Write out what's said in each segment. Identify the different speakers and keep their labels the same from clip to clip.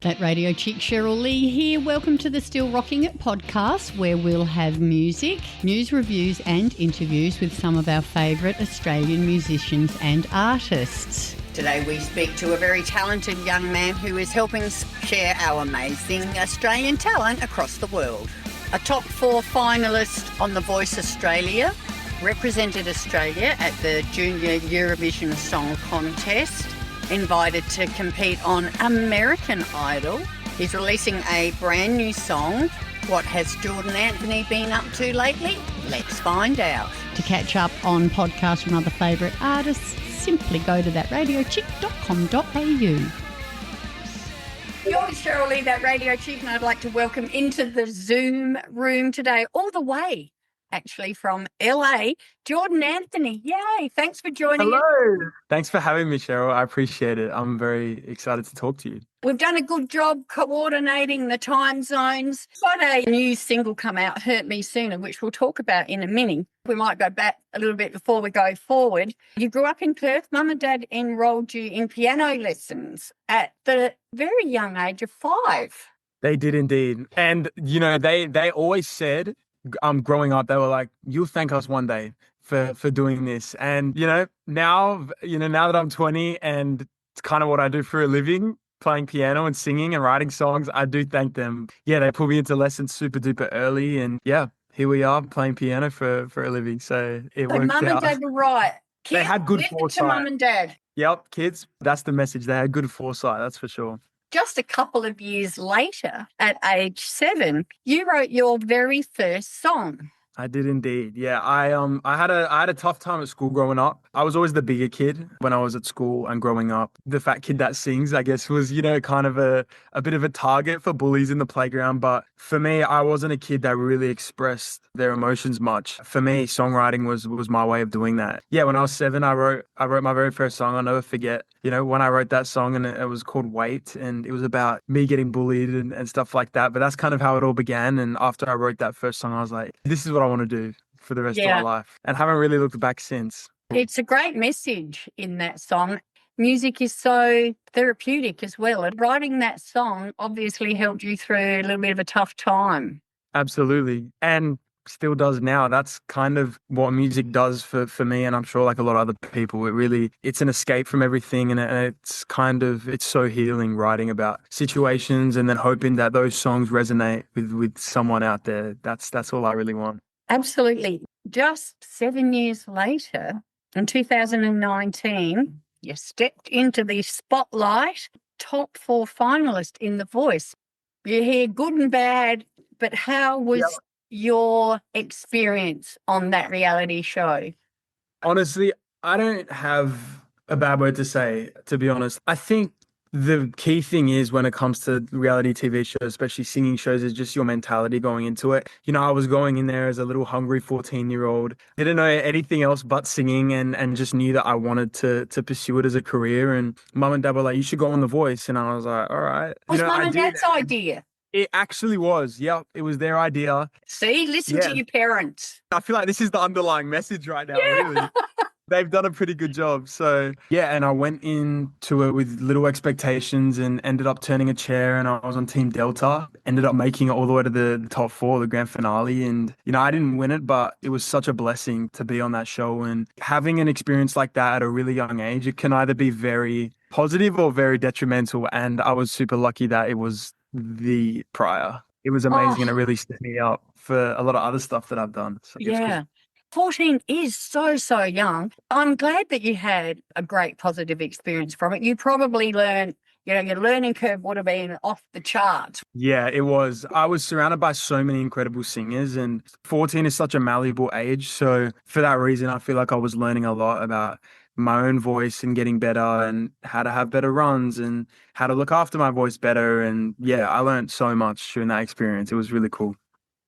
Speaker 1: That radio chick Cheryl Lee here. Welcome to the Still Rocking It podcast, where we'll have music, news reviews and interviews with some of our favourite Australian musicians and artists.
Speaker 2: Today we speak to a very talented young man who is helping share our amazing Australian talent across the world. A top 4 finalist on The Voice Australia, represented Australia at the Junior Eurovision Song Contest, invited to compete on American Idol. He's releasing a brand new song. What has Jordan Anthony been up to lately? Let's find out.
Speaker 1: To catch up on podcasts from other favourite artists, simply go to thatradiochick.com.au.
Speaker 2: You're Cheryl Lee, That Radio Chick, and I'd like to welcome into the Zoom room today, all the way actually from LA, Jordan Anthony. Yay, thanks for joining us.
Speaker 3: Hello. Thanks for having me, Cheryl. I appreciate it. I'm very excited to talk to you.
Speaker 2: We've done a good job coordinating the time zones. Got a new single come out, Hurt Me Sooner, which we'll talk about in a minute. We might go back a little bit before we go forward. You grew up in Perth. Mum and Dad enrolled you in piano lessons at the very young age of 5.
Speaker 3: They did indeed. And, you know, they always said, growing up, they were like, you'll thank us one day for doing this. And, now that I'm 20 and it's kind of what I do for a living, playing piano and singing and writing songs, I do thank them. Yeah, they put me into lessons super duper early. And yeah, here we are playing piano for a living. So it worked
Speaker 2: Mum
Speaker 3: out.
Speaker 2: and Dad were right. Kids,
Speaker 3: they had good
Speaker 2: listen
Speaker 3: foresight.
Speaker 2: to Mum and Dad.
Speaker 3: Yep, kids, that's the message. They had good foresight, that's for sure.
Speaker 2: Just a couple of years later, at age 7, you wrote your very first song.
Speaker 3: I did indeed. Yeah, I had a tough time at school growing up. I was always the bigger kid when I was at school and growing up. The fat kid that sings, I guess, was, kind of a bit of a target for bullies in the playground. But for me, I wasn't a kid that really expressed their emotions much. For me, songwriting was my way of doing that. Yeah, when I was 7, I wrote my very first song. I'll never forget, when I wrote that song, and it was called Wait, and it was about me getting bullied and stuff like that. But that's kind of how it all began. And after I wrote that first song, I was like, this is what I want to do for the rest of my life, and haven't really looked back since.
Speaker 2: It's a great message in that song. Music is so therapeutic as well, and writing that song obviously helped you through a little bit of a tough time.
Speaker 3: Absolutely, and still does now. That's kind of what music does for me, and I'm sure like a lot of other people. It's an escape from everything, and it's so healing, writing about situations and then hoping that those songs resonate with someone out there. That's all I really want.
Speaker 2: Absolutely. Just 7 years later, in 2019, you stepped into the spotlight, top 4 finalist in The Voice. You hear good and bad, but how was your experience on that reality show?
Speaker 3: Honestly, I don't have a bad word to say, to be honest. I think the key thing is, when it comes to reality TV shows, especially singing shows, is just your mentality going into it. I was going in there as a little hungry 14-year-old. Didn't know anything else but singing, and just knew that I wanted to pursue it as a career. And Mum and Dad were like, you should go on The Voice. And I was like, all right.
Speaker 2: Was Mum and Dad's idea?
Speaker 3: It actually was. Yep, it was their idea.
Speaker 2: See, listen to your parents.
Speaker 3: I feel like this is the underlying message right now, really. They've done a pretty good job. So, yeah, and I went into it with little expectations and ended up turning a chair, and I was on Team Delta. Ended up making it all the way to the top 4, the grand finale. And, I didn't win it, but it was such a blessing to be on that show. And having an experience like that at a really young age, it can either be very positive or very detrimental. And I was super lucky that it was the prior. It was amazing, and it really set me up for a lot of other stuff that I've done. So
Speaker 2: yeah. 14 is so young. I'm glad that you had a great positive experience from it. You probably learned, your learning curve would have been off the charts.
Speaker 3: Yeah, it was. I was surrounded by so many incredible singers, and 14 is such a malleable age. So for that reason, I feel like I was learning a lot about my own voice and getting better, and how to have better runs, and how to look after my voice better. And yeah, I learned so much during that experience. It was really cool.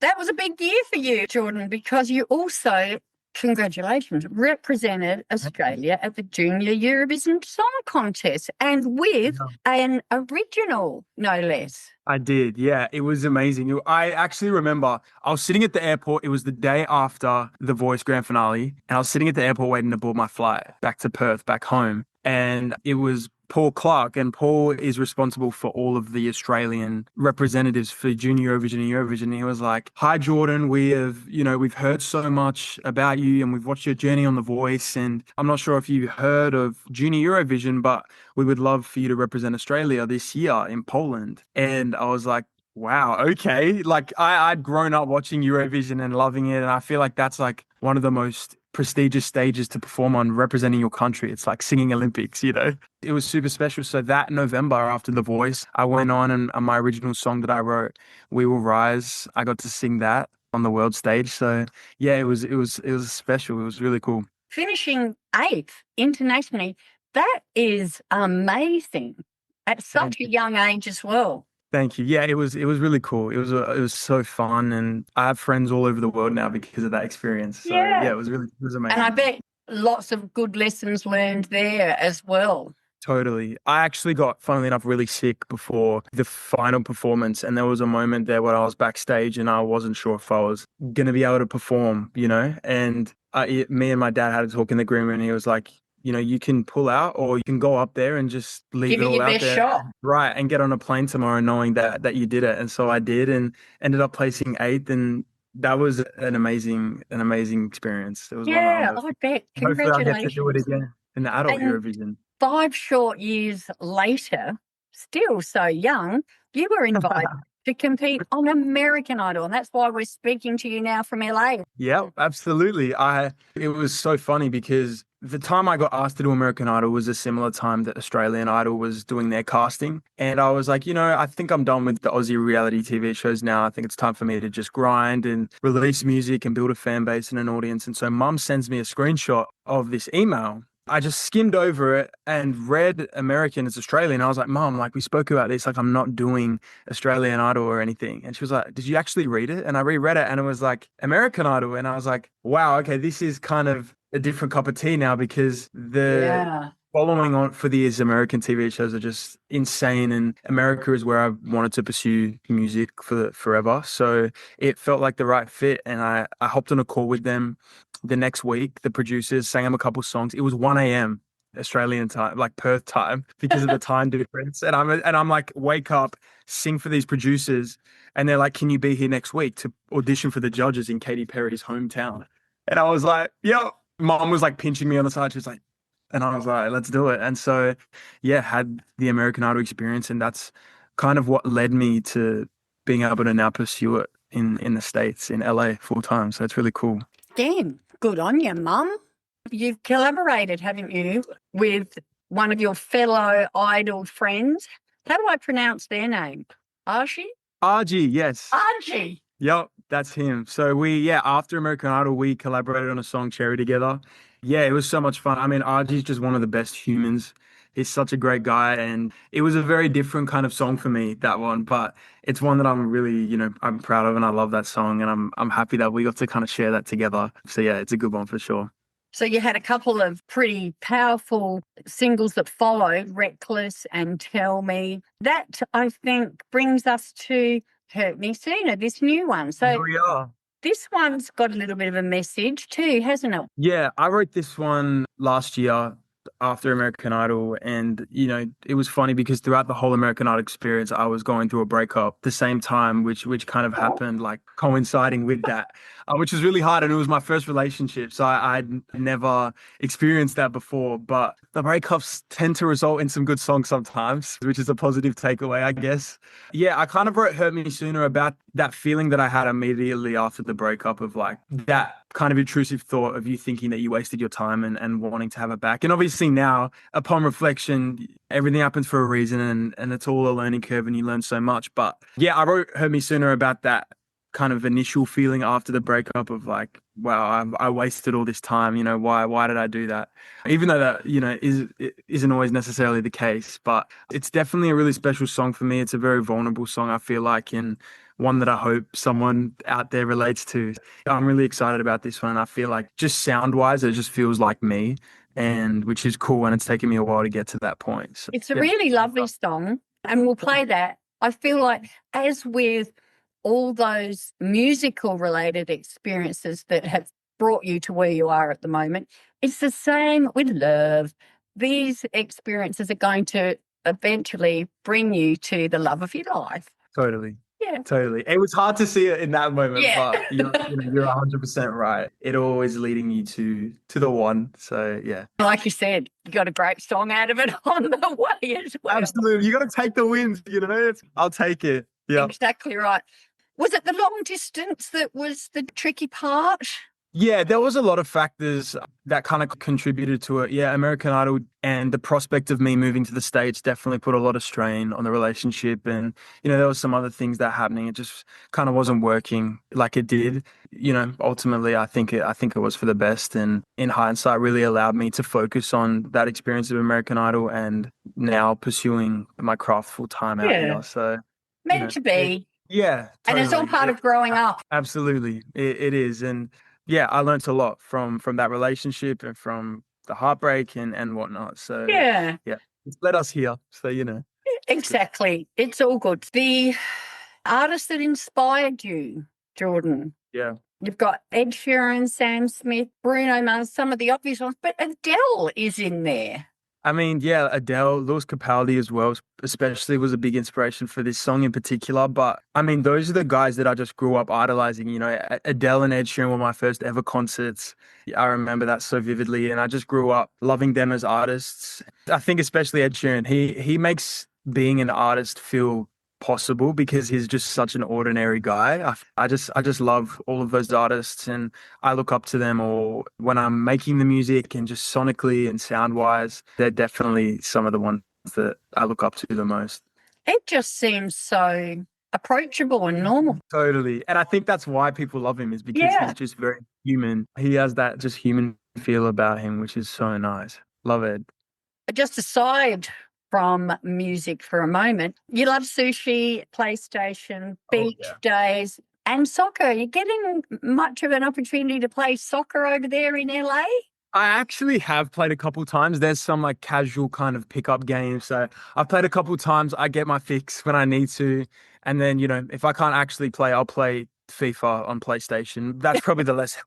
Speaker 2: That was a big year for you, Jordan, because you also, congratulations, represented Australia at the Junior Eurovision Song Contest, and with an original, no less.
Speaker 3: I did, yeah. It was amazing. I actually remember I was sitting at the airport. It was the day after The Voice grand finale, and I was sitting at the airport waiting to board my flight back to Perth, back home. and it was Paul Clarke, and Paul is responsible for all of the Australian representatives for Junior Eurovision and Eurovision. He was like, "Hi, Jordan, we've heard so much about you and we've watched your journey on The Voice. And I'm not sure if you heard of Junior Eurovision, but we would love for you to represent Australia this year in Poland." And I was like, wow, okay. Like I'd grown up watching Eurovision and loving it. And I feel like that's like one of the most prestigious stages to perform on, representing your country. It's like singing Olympics, you know? It was super special. So that November after The Voice, I went on and my original song that I wrote, We Will Rise, I got to sing that on the world stage. So yeah, it was special. It was really cool.
Speaker 2: Finishing 8th internationally, that is amazing at such a young age as well.
Speaker 3: Thank you. Yeah, it was really cool. It was so fun, and I have friends all over the world now because of that experience. So yeah, it was amazing.
Speaker 2: And I bet lots of good lessons learned there as well.
Speaker 3: Totally. I actually got, funnily enough, really sick before the final performance, and there was a moment there where I was backstage and I wasn't sure if I was going to be able to perform, you know. And me and my dad had a talk in the green room, and he was like, you know, you can pull out or you can go up there and just leave it all out there. Give it your best shot. Right. And get on a plane tomorrow knowing that you did it. And so I did, and ended up placing 8th. And that was an amazing experience. It was
Speaker 2: I bet. Congratulations.
Speaker 3: Hopefully I'll get to do it again in the adult Eurovision.
Speaker 2: 5 short years later, still so young, you were invited to compete on American Idol. And that's why we're speaking to you now from LA.
Speaker 3: Yeah, absolutely. It was so funny because the time I got asked to do American Idol was a similar time that Australian Idol was doing their casting. And I was like, you know, I think I'm done with the Aussie reality TV shows now. I think it's time for me to just grind and release music and build a fan base and an audience. And so Mum sends me a screenshot of this email. I just skimmed over it and read American as Australian. I was like, Mom, like we spoke about this, like I'm not doing Australian Idol or anything. And she was like, did you actually read it? And I reread it and it was like American Idol. And I was like, wow, okay, this is kind of a different cup of tea now because the following on for these American TV shows are just insane. And America is where I wanted to pursue music forever. So it felt like the right fit. And I hopped on a call with them the next week. The producers sang them a couple songs. It was 1 a.m. Australian time, like Perth time, because of the time difference. And I'm like, wake up, sing for these producers. And they're like, can you be here next week to audition for the judges in Katy Perry's hometown? And I was like, yeah. Mom was like pinching me on the side. She was like, and I was like, let's do it. And so, yeah, had the American Idol experience. And that's kind of what led me to being able to now pursue it in the States, in LA full time. So it's really cool.
Speaker 2: Damn, good on you, Mum. You've collaborated, haven't you, with one of your fellow Idol friends. How do I pronounce their name? Ajii?
Speaker 3: Ajii, yes.
Speaker 2: Ajii.
Speaker 3: Yep, that's him. So after American Idol, we collaborated on a song, Cherry, together. Yeah, it was so much fun. I mean, Ajii's just one of the best humans. He's such a great guy. And it was a very different kind of song for me, that one. But it's one that I'm really, I'm proud of, and I love that song. And I'm happy that we got to kind of share that together. So yeah, it's a good one for sure.
Speaker 2: So you had a couple of pretty powerful singles that followed, Reckless and Tell Me. That, I think, brings us to Hurt Me Sooner, this new one. So
Speaker 3: here we are.
Speaker 2: This one's got a little bit of a message too, hasn't it?
Speaker 3: Yeah, I wrote this one last year after American Idol, and it was funny because throughout the whole American Idol experience I was going through a breakup the same time, which kind of happened like coinciding with that, which was really hard, and it was my first relationship, so I'd never experienced that before. But the breakups tend to result in some good songs sometimes, which is a positive takeaway, I guess. Yeah, I kind of wrote Hurt Me Sooner about that feeling that I had immediately after the breakup, of like that kind of intrusive thought of you thinking that you wasted your time and wanting to have it back. And obviously now, upon reflection, everything happens for a reason, and it's all a learning curve and you learn so much. But yeah, I wrote Hurt Me Sooner about that kind of initial feeling after the breakup of like, wow, I wasted all this time. Why did I do that? Even though that, isn't always necessarily the case, but it's definitely a really special song for me. It's a very vulnerable song, I feel like, and one that I hope someone out there relates to. I'm really excited about this one. I feel like just sound wise, it just feels like me, and which is cool. And it's taken me a while to get to that point. So,
Speaker 2: it's a really lovely song, and we'll play that. I feel like, as with all those musical related experiences that have brought you to where you are at the moment, it's the same with love, these experiences are going to eventually bring you to the love of your life.
Speaker 3: Totally.
Speaker 2: Yeah.
Speaker 3: Totally. It was hard to see it in that moment,
Speaker 2: Yeah.
Speaker 3: but you're 100% right. It always leading you to the one. So yeah.
Speaker 2: Like you said, you got a great song out of it on the way as well.
Speaker 3: Absolutely. You got to take the wins, I'll take it. Yeah.
Speaker 2: Exactly right. Was it the long distance that was the tricky part?
Speaker 3: Yeah, there was a lot of factors that kind of contributed to it. Yeah, American Idol and the prospect of me moving to the States definitely put a lot of strain on the relationship. And, there was some other things that happening. It just kind of wasn't working like it did. Ultimately, I think it was for the best. And in hindsight, really allowed me to focus on that experience of American Idol and now pursuing my craft full time out here. So
Speaker 2: meant to be.
Speaker 3: Yeah. Totally.
Speaker 2: And it's all part of growing up.
Speaker 3: Absolutely. It is. And yeah, I learned a lot from that relationship and from the heartbreak and whatnot. So yeah, it's led us here. So,
Speaker 2: Exactly. It's all good. The artists that inspired you, Jordan.
Speaker 3: Yeah.
Speaker 2: You've got Ed Sheeran, Sam Smith, Bruno Mars, some of the obvious ones, but Adele is in there.
Speaker 3: I mean, yeah, Adele, Lewis Capaldi as well, especially was a big inspiration for this song in particular. But I mean, those are the guys that I just grew up idolizing. Adele and Ed Sheeran were my first ever concerts. I remember that so vividly. And I just grew up loving them as artists. I think especially Ed Sheeran, he makes being an artist feel possible because he's just such an ordinary guy. I just love all of those artists and I look up to them, or when I'm making the music and just sonically and sound wise, they're definitely some of the ones that I look up to the most.
Speaker 2: It just seems so approachable and normal.
Speaker 3: Totally. And I think that's why people love him, is because he's just very human. He has that just human feel about him, which is so nice. Love it.
Speaker 2: Just aside from music for a moment, you love sushi, PlayStation, beach days, and soccer. Are you getting much of an opportunity to play soccer over there in LA?
Speaker 3: I actually have played a couple times. There's some like casual kind of pickup games. So I've played a couple times. I get my fix when I need to. And then, if I can't actually play, I'll play FIFA on PlayStation. That's probably the less healthy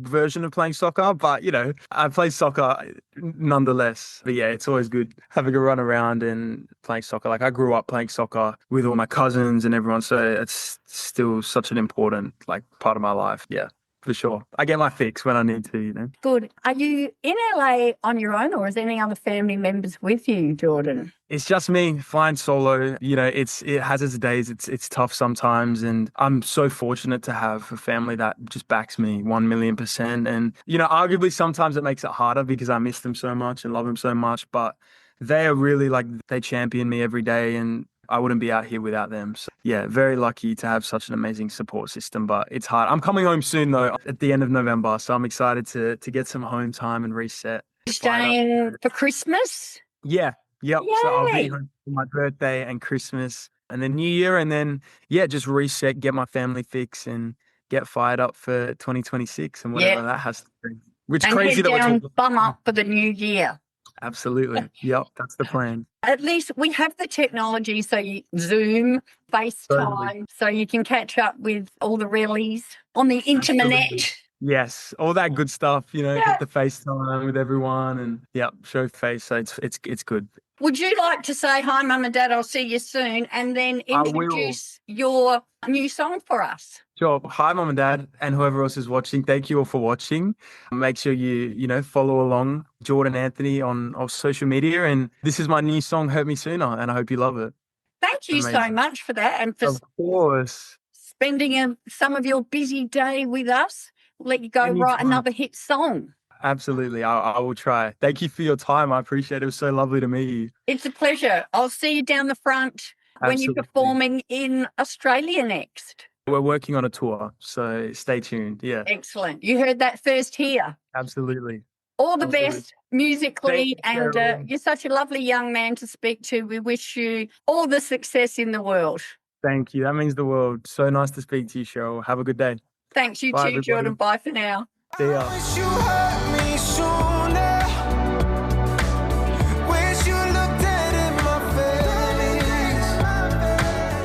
Speaker 3: version of playing soccer, but I play soccer nonetheless. But yeah, it's always good having a run around and playing soccer. Like I grew up playing soccer with all my cousins and everyone, so it's still such an important part of my life. Yeah, for sure. I get my fix when I need to.
Speaker 2: Good. Are you in LA on your own, or is any other family members with you, Jordan?
Speaker 3: It's just me flying solo. It has its days. It's tough sometimes. And I'm so fortunate to have a family that just backs me 1,000,000%. And, arguably sometimes it makes it harder because I miss them so much and love them so much. But they are really they champion me every day, and I wouldn't be out here without them. So yeah, very lucky to have such an amazing support system, but it's hard. I'm coming home soon though, at the end of November. So I'm excited to get some home time and reset.
Speaker 2: Staying for Christmas?
Speaker 3: Yeah. Yep.
Speaker 2: Yay.
Speaker 3: So I'll be home for my birthday and Christmas and then New Year, and then just reset, get my family fix and get fired up for 2026 and whatever that has to be. Which
Speaker 2: and
Speaker 3: crazy
Speaker 2: head
Speaker 3: that we're
Speaker 2: down,
Speaker 3: talking
Speaker 2: bum up for the new year.
Speaker 3: Absolutely. Yep. That's the plan.
Speaker 2: At least we have the technology, so you Zoom, FaceTime, so you can catch up with all the realies on the internet.
Speaker 3: Yes, all that good stuff, get the FaceTime with everyone and show face. So it's good.
Speaker 2: Would you like to say hi, Mum and Dad, I'll see you soon, and then introduce your new song for us?
Speaker 3: Sure. Hi, Mum and Dad, and whoever else is watching. Thank you all for watching. Make sure you follow along Jordan Anthony on social media. And this is my new song, Hurt Me Sooner, and I hope you love it.
Speaker 2: Thank you so much for that, and for
Speaker 3: of course
Speaker 2: spending some of your busy day with us. Let you go write another hit song.
Speaker 3: Absolutely. I will try. Thank you for your time. I appreciate it. It was so lovely to meet you.
Speaker 2: It's a pleasure. I'll see you down the front when you're performing in Australia next.
Speaker 3: We're working on a tour, so stay tuned. Yeah.
Speaker 2: Excellent. You heard that first here.
Speaker 3: Absolutely.
Speaker 2: All the best musically, and you're such a lovely young man to speak to. We wish you all the success in the world. Thank you. That means the world. So nice to speak to you, Cheryl. Have a good day. Thanks, you too, everybody. Jordan. Bye for now. See ya.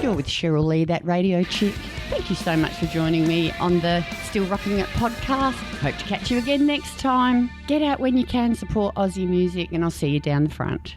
Speaker 1: You're with Cheryl Lee, that radio chick. Thank you so much for joining me on the Still Rocking It podcast. Hope to catch you again next time. Get out when you can, support Aussie music, and I'll see you down the front.